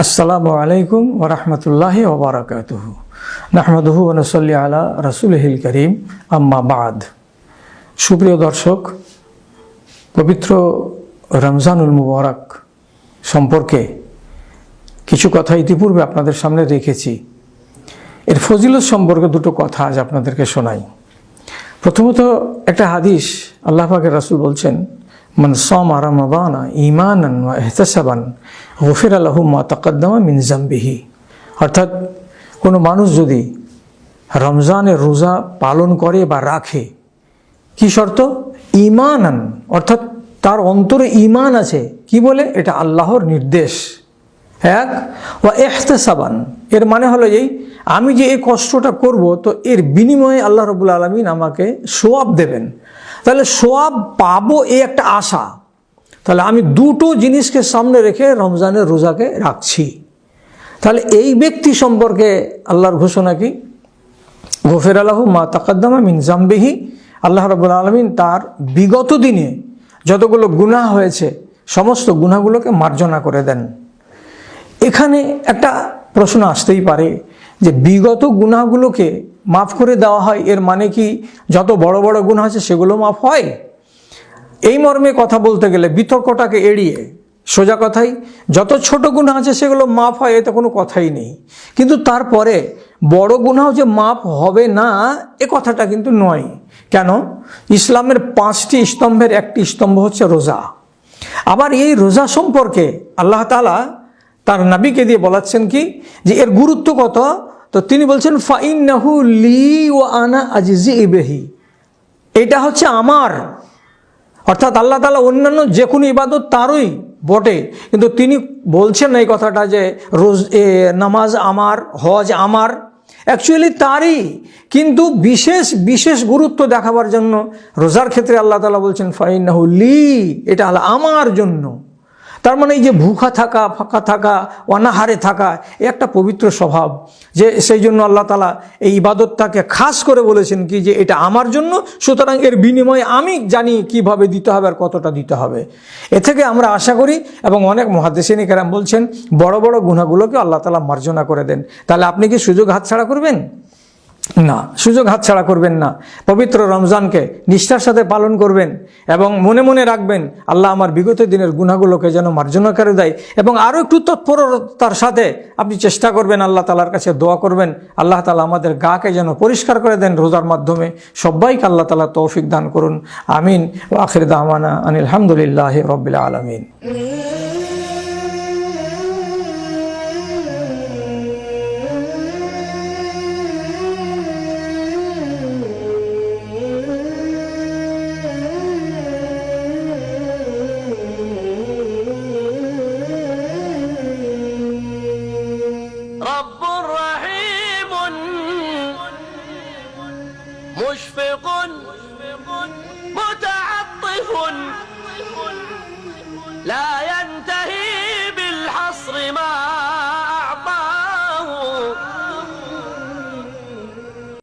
আসসালামু আলাইকুম ওয়া রাহমাতুল্লাহি ওয়া বারাকাতুহু। নাহমাদুহু ওয়া নুসাল্লি আলা রাসূলিহিল কারীম, আম্মা বাদ। সুপ্রিয় দর্শক, পবিত্র রমজানুল মুবারক সম্পর্কে কিছু কথা ইতিপূর্বে আপনাদের সামনে রেখেছি। এর ফজিলত সম্পর্কে দুটো কথা আজ আপনাদেরকে শোনাই। প্রথমত একটা হাদিস, আল্লাহ পাকের রাসূল বলছেন, মান সামা রমাদানা ঈমানান ওয়া ইহতিসাবান গুফিরা লাহু মা তাকাদ্দামা মিন যামবিহি। অর্থাৎ কোনো মানুষ যদি রমজানের রোজা পালন করে বা রাখে, কি শর্ত? ঈমানান, অর্থাৎ তার অন্তরে ঈমান আছে। কি বলে? এটা আল্লাহর নির্দেশ। এক, ওয়া ইহতিসাবান, এর মানে হলো এই, আমি যে এই কষ্টটা করব, তো এর বিনিময়ে আল্লাহ রাব্বুল আলামিন আমাকে সওয়াব দেবেন। তাহলে সওয়াব পাবো, এই একটা আশা। তাহলে আমি দুটো জিনিসকে সামনে রেখে রমজানের রোজাকে রাখছি। তাহলে এই ব্যক্তি সম্পর্কে আল্লাহর ঘোষণা কি? গফিরা লাহু মা তাকাদ্দামা মিন যামবিহি, আল্লাহ রাব্বুল আলামিন তার বিগত দিনে যতগুলো গুনাহ হয়েছে সমস্ত গুনাহগুলোকে মার্জনা করে দেন। এখানে একটা প্রশ্ন আসতেই পারে যে বিগত গুনাহগুলোকে মাফ করে দেওয়া হয়, এর মানে কি যত বড় বড় গুনাহ আছে সেগুলো মাফ হয়? এই মর্মে কথা বলতে গেলে বিতর্কটাকে এড়িয়ে সোজা কথাই, যত ছোট গুনাহ আছে সেগুলো মাফ হয়, এতে কোনো কথাই নেই। কিন্তু তারপরে বড় গুনাহ যে মাফ হবে না, এ কথাটা কিন্তু নয়। কেন? ইসলামের 5টি স্তম্ভের একটি স্তম্ভ হচ্ছে রোজা। আবার এই রোজা সম্পর্কে আল্লাহ তাআলা তার নবীকে দিয়ে বলাচ্ছেন কি, যে এর গুরুত্ব কত? তো তিনি বলছেন, ফাইন্নাহু লি ওয়া আনা আজজি বিহি, এটা হচ্ছে আমার। অর্থাৎ আল্লাহ তাআলা অন্যান্য যে কোনো ইবাদত তারই বটে, কিন্তু তিনি বলছেন না এই কথাটা যে নামাজ আমার, হজ আমার, অ্যাকচুয়ালি তারই, কিন্তু বিশেষ বিশেষ গুরুত্ব দেখাবার জন্য রোজার ক্ষেত্রে আল্লাহ তাআলা বলছেন ফাইন্নাহু লি, এটা হলো আমার জন্য। তার মানে এই যে ভুখা থাকা, ফাঁকা থাকা, অনাহারে থাকা, এ একটা পবিত্র স্বভাব, যে সেই জন্য আল্লাহ তাআলা এই ইবাদতটাকে খাস করে বলেছেন কি, যে এটা আমার জন্য, সুতরাং এর বিনিময়ে আমি জানি কিভাবে দিতে হবে আর কতটা দিতে হবে। এ থেকে আমরা আশা করি, এবং অনেক মুহাদ্দিসিন কেরাম বলছেন, বড় বড় গুনাহগুলোকে আল্লাহ তাআলা মার্জনা করে দেন। তাহলে আপনি কি সুযোগ হাতছাড়া করবেন? না, সুযোগ হাতছাড়া করবেন না। পবিত্র রমজানকে নিষ্ঠার সাথে পালন করবেন এবং মনে মনে রাখবেন আল্লাহ আমার বিগত দিনের গুনাহগুলোকে যেন মার্জনা করে দেয়। এবং আরও একটু তৎপরতার সাথে আপনি চেষ্টা করবেন, আল্লাহ তাআলার কাছে দোয়া করবেন, আল্লাহ তাআলা আমাদের গাকে যেন পরিষ্কার করে দেন রোজার মাধ্যমে। সবাইকে আল্লাহ তাআলা তৌফিক দান করুন, আমিন। ওয়া আখির দাওয়ানা আনিল হামদুলিল্লাহি রাব্বিল আলামিন। رب رحيم مشفق متعطف لا